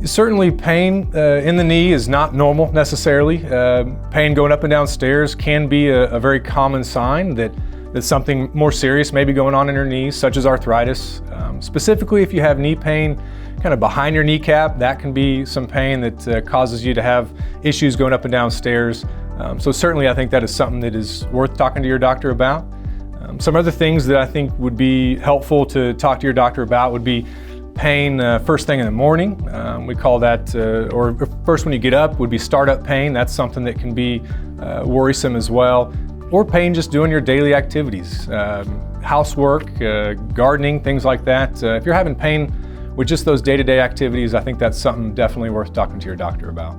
Certainly pain in the knee is not normal necessarily. Pain going up and down stairs can be a very common sign that something more serious may be going on in your knees, such as arthritis. Specifically, if you have knee pain kind of behind your kneecap, that can be some pain that causes you to have issues going up and down stairs. So certainly I think that is something that is worth talking to your doctor about. Some other things that I think would be helpful to talk to your doctor about would be pain first thing in the morning. We call that, or first when you get up would be startup pain. That's something that can be worrisome as well. Or pain just doing your daily activities, housework, gardening, things like that. If you're having pain with just those day-to-day activities, I think that's something definitely worth talking to your doctor about.